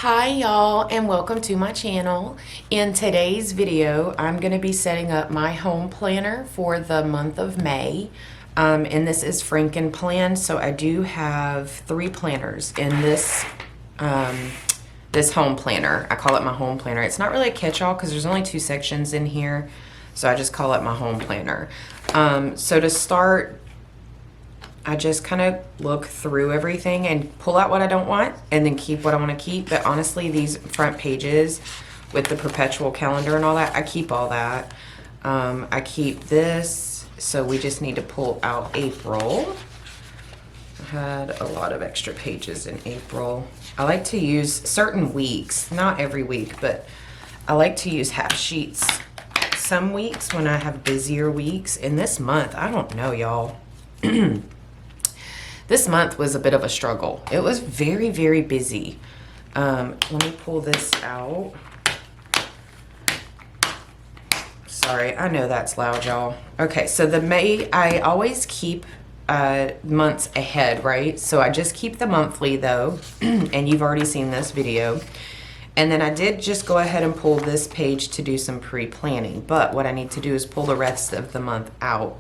Hi y'all, and welcome to my channel. In today's video I'm going to be setting up my home planner for the month of May, and this is frankenplan. So I do have 3 planners in this this home planner. I call it my home planner. It's not really a catch-all because there's only 2 sections in here, so I just call it my home planner. So to start, I just kind of look through everything and pull out what I don't want and then keep what I want to keep. But honestly, these front pages with the perpetual calendar and all that, I keep all that. I keep this, so we just need to pull out April. I had a lot of extra pages in April. I like to use certain weeks, not every week, but I like to use half sheets some weeks when I have busier weeks. And this month, I don't know, y'all. This month was a bit of a struggle. It was very, very busy. Let me pull this out. Sorry, I know that's loud, y'all. Okay, so the May, I always keep months ahead, right? So I just keep the monthly though, and you've already seen this video. And then I did just go ahead and pull this page to do some pre-planning. But what I need to do is pull the rest of the month out.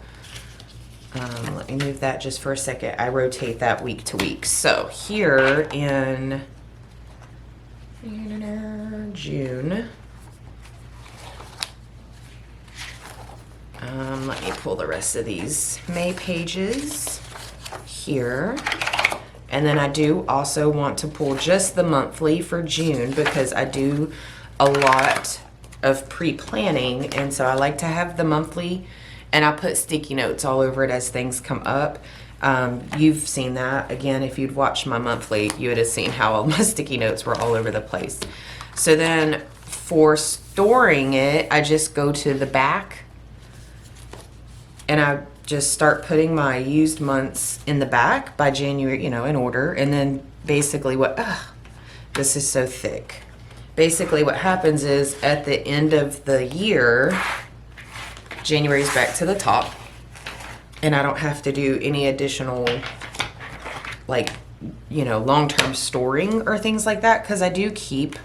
Let me move that just for a second. I rotate that week to week. So here in June, let me pull the rest of these May pages here. And then I do also want to pull just the monthly for June because I do a lot of pre-planning. And so I like to have the monthly, and I put sticky notes all over it as things come up. You've seen that. Again, if you'd watched my monthly, you would have seen how all my sticky notes were all over the place. So then for storing it, I just go to the back and I just start putting my used months in the back by January, in order. And then basically this is so thick. Basically what happens is at the end of the year, January's back to the top, and I don't have to do any additional long-term storing or things like that, because I do keep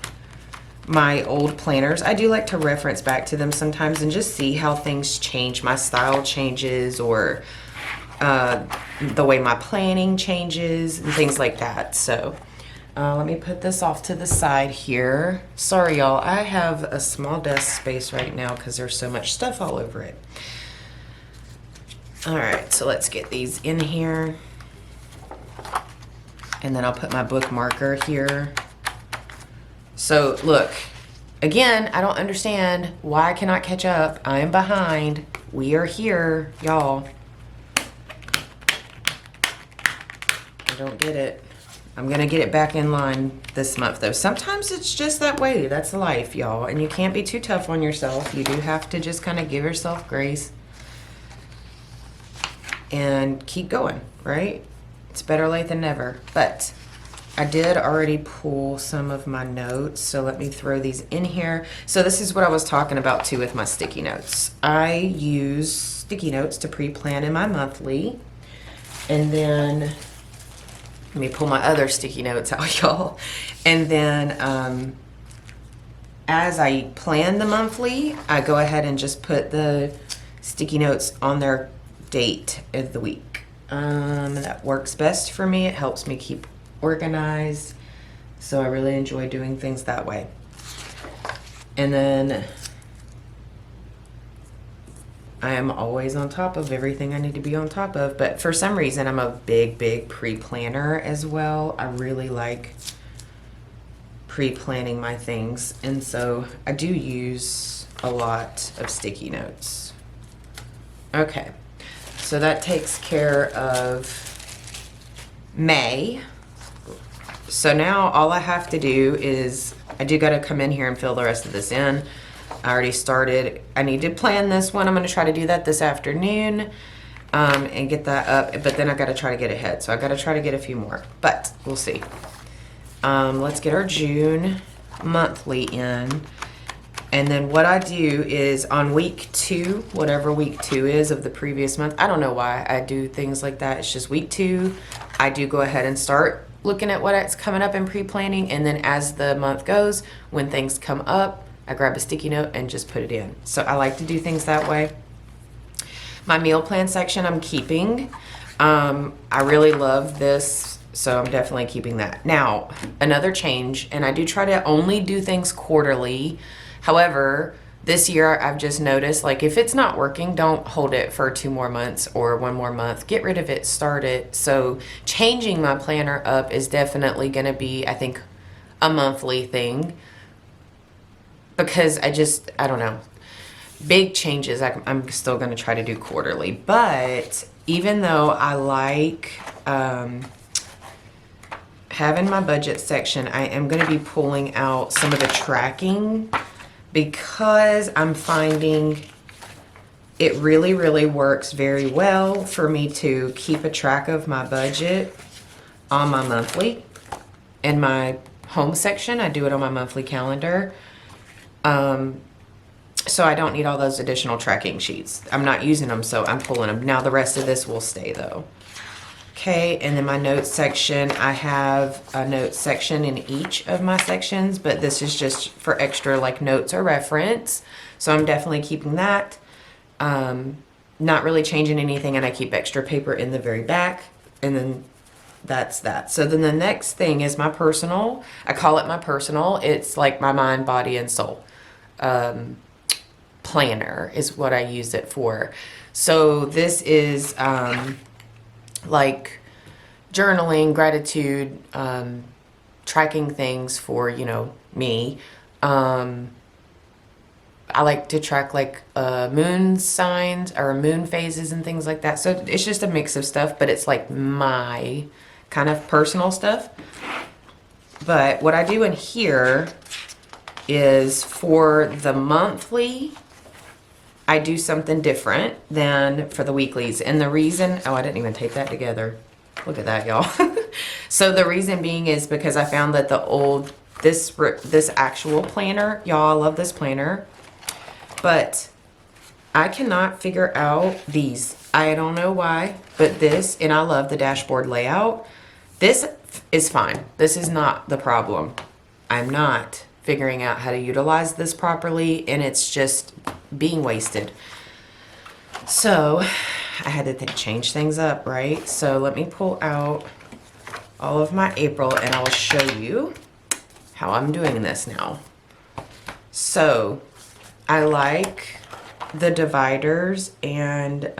my old planners. I do like to reference back to them sometimes and just see how things change. My style changes, or the way my planning changes and things like that. So let me put this off to the side here. Sorry, y'all. I have a small desk space right now because there's so much stuff all over it. All right, so let's get these in here. And then I'll put my bookmarker here. So look, again, I don't understand why I cannot catch up. I am behind. We are here, y'all. I don't get it. I'm gonna get it back in line this month though. Sometimes it's just that way. That's life, y'all. And you can't be too tough on yourself. You do have to just kind of give yourself grace and keep going, right? It's better late than never. But I did already pull some of my notes, so let me throw these in here. So this is what I was talking about too with my sticky notes. I use sticky notes to pre-plan in my monthly, and then let me pull my other sticky notes out, y'all. And then as I plan the monthly, I go ahead and just put the sticky notes on their date of the week. That works best for me. It helps me keep organized. So I really enjoy doing things that way. And then I am always on top of everything I need to be on top of. But for some reason, I'm a big pre-planner as well. I really like pre-planning my things. And so I do use a lot of sticky notes. Okay, so that takes care of May. So now all I have to do is, I do got to come in here and fill the rest of this in. I already started. I need to plan this one. I'm going to try to do that this afternoon and get that up. But then I got to try to get ahead. So I got to try to get a few more. But we'll see. Let's get our June monthly in. And then what I do is on week 2, whatever week 2 is of the previous month. I don't know why I do things like that. It's just week 2. I do go ahead and start looking at what's coming up and pre-planning, and then as the month goes, when things come up, I grab a sticky note and just put it in. So I like to do things that way. My meal plan section I'm keeping. I really love this, so I'm definitely keeping that. Now, another change, and I do try to only do things quarterly. However, this year I've just noticed, like, if it's not working, don't hold it for 2 more months or 1 more month. Get rid of it, start it. So changing my planner up is definitely going to be, I think, a monthly thing, because I don't know. Big changes, I'm still going to try to do quarterly. But even though I like having my budget section, I am going to be pulling out some of the tracking, because I'm finding it really, really works very well for me to keep a track of my budget on my monthly. In my home section, I do it on my monthly calendar. So I don't need all those additional tracking sheets. I'm not using them, so I'm pulling them. Now the rest of this will stay though. Okay, and then my notes section, I have a notes section in each of my sections, but this is just for extra like notes or reference. So I'm definitely keeping that. Not really changing anything, and I keep extra paper in the very back, and then that's that. So then the next thing is my personal. I call it my personal. It's like my mind, body, and soul. Planner is what I use it for. So this is like journaling, gratitude, tracking things for, you know, me. I like to track like moon signs or moon phases and things like that. So it's just a mix of stuff, but it's like my kind of personal stuff. But what I do in here is for the monthly, I do something different than for the weeklies. And the reason, oh, I didn't even tape that together. Look at that, y'all. So the reason being is because I found that the old, this actual planner, y'all, I love this planner, but I cannot figure out these. I don't know why, but this, and I love the dashboard layout. This is fine. This is not the problem. I'm not figuring out how to utilize this properly, and it's just being wasted. So I had to change things up, right? So let me pull out all of my April, and I'll show you how I'm doing this now. So I like the dividers and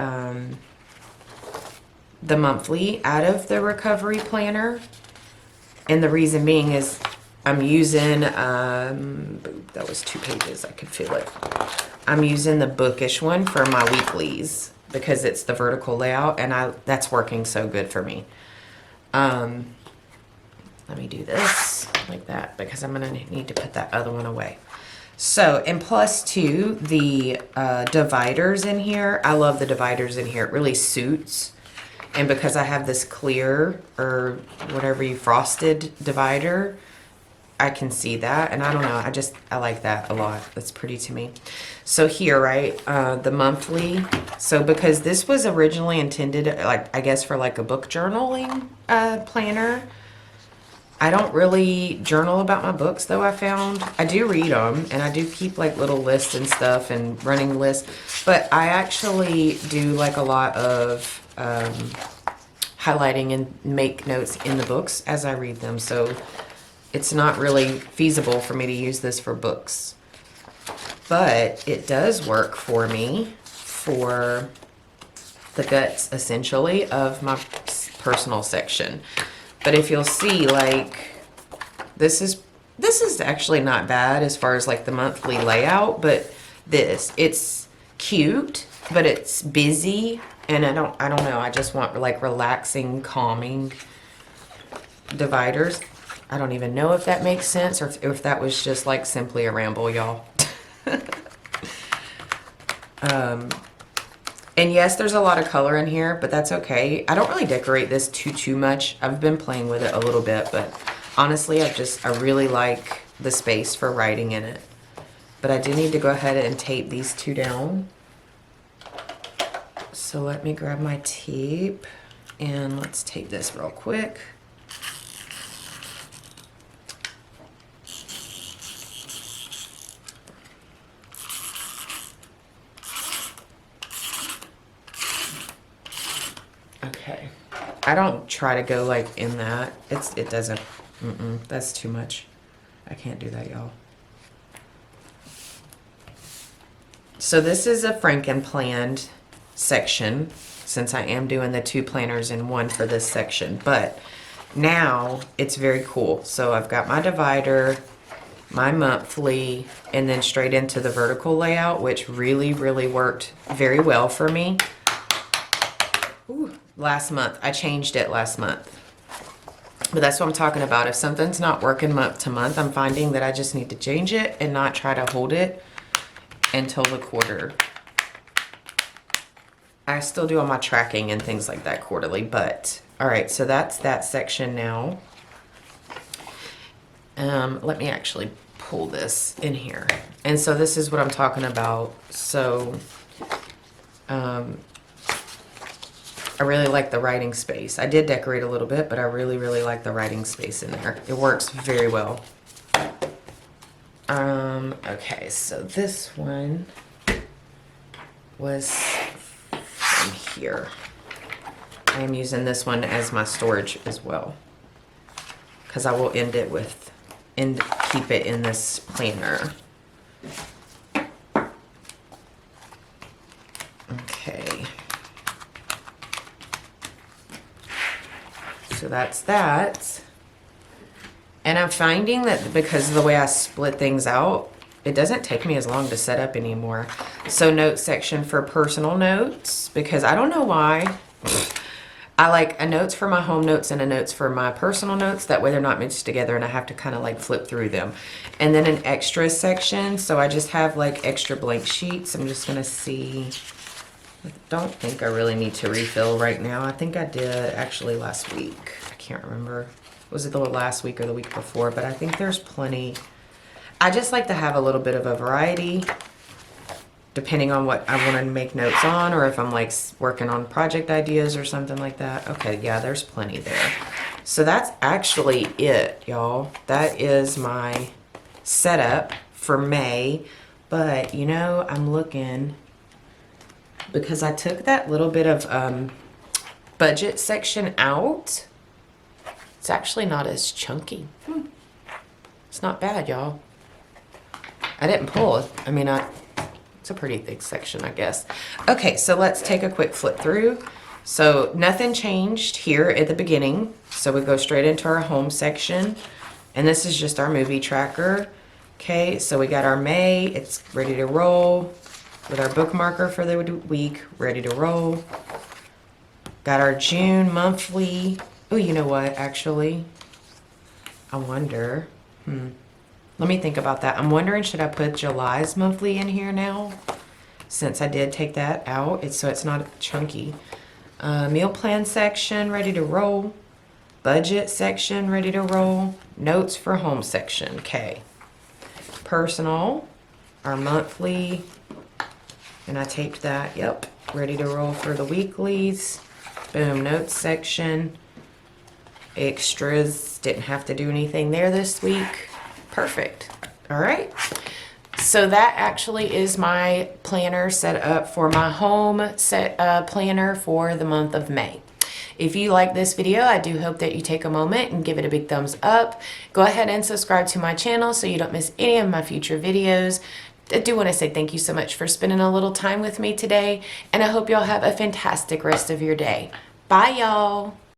the monthly out of the recovery planner. And the reason being is I'm using, that was 2 pages, I could feel it. I'm using the Bookish one for my weeklies because it's the vertical layout, and that's working so good for me. Let me do this like that because I'm gonna need to put that other one away. So, and plus too, the dividers in here, I love the dividers in here. It really suits. And because I have this clear or whatever you frosted divider, I can see that. And I don't know, I like that a lot. That's pretty to me. So here, right, the monthly. So because this was originally intended, like, I guess for like a book journaling planner. I don't really journal about my books, though. I found I do read them, and I do keep like little lists and stuff and running lists, but I actually do like a lot of highlighting and make notes in the books as I read them. So it's not really feasible for me to use this for books, but it does work for me for the guts, essentially, of my personal section. But if you'll see, like, this is actually not bad as far as like the monthly layout, but it's cute, but it's busy, and I don't know, I just want like relaxing, calming dividers. I don't even know if that makes sense or if that was just like simply a ramble, y'all. And yes, there's a lot of color in here, but that's okay. I don't really decorate this too much. I've been playing with it a little bit, but honestly, I really like the space for writing in it. But I do need to go ahead and tape these 2 down. So let me grab my tape and let's tape this real quick. I don't try to go like in that. It doesn't, that's too much. I can't do that, y'all. So this is a frankenplan section, since I am doing the 2 planners in one for this section, but now it's very cool. So I've got my divider, my monthly, and then straight into the vertical layout, which really, really worked very well for me. Ooh, last month. I changed it last month. But that's what I'm talking about. If something's not working month to month, I'm finding that I just need to change it and not try to hold it until the quarter. I still do all my tracking and things like that quarterly, but all right, so that's that section now. Let me actually pull this in here. And so this is what I'm talking about. So I really like the writing space. I did decorate a little bit, but I really, really like the writing space in there. It works very well. Okay, so this one was from here. I am using this one as my storage as well, because I will end it with, and keep it in this planner. Okay. So that's that. And I'm finding that because of the way I split things out, it doesn't take me as long to set up anymore. So note section for personal notes, because I don't know why. I like a notes for my home notes and a notes for my personal notes. That way they're not mixed together and I have to kind of like flip through them. And then an extra section. So I just have like extra blank sheets. I'm just going to see. I don't think I really need to refill right now. I think I did actually last week. I can't remember. Was it the last week or the week before? But I think there's plenty. I just like to have a little bit of a variety depending on what I want to make notes on, or if I'm like working on project ideas or something like that. Okay, yeah, there's plenty there. So that's actually it, y'all. That is my setup for May. But, you know, I'm looking, because I took that little bit of budget section out. It's actually not as chunky. It's not bad, y'all. I didn't pull it. I mean, it's a pretty thick section, I guess. Okay, so let's take a quick flip through. So nothing changed here at the beginning. So we go straight into our home section. And this is just our movie tracker. Okay, so we got our May. It's ready to roll. With our bookmarker for the week, ready to roll. Got our June monthly. Oh, you know what, actually? I wonder. Let me think about that. I'm wondering, should I put July's monthly in here now? Since I did take that out, so it's not chunky. Meal plan section, ready to roll. Budget section, ready to roll. Notes for home section, okay. Personal, our monthly, and I taped that, yep. Ready to roll for the weeklies. Boom, notes section. Extras, didn't have to do anything there this week. Perfect. All right. So that actually is my planner set up for my home planner for the month of May. If you like this video, I do hope that you take a moment and give it a big thumbs up. Go ahead and subscribe to my channel so you don't miss any of my future videos. I do want to say thank you so much for spending a little time with me today, and I hope y'all have a fantastic rest of your day. Bye, y'all.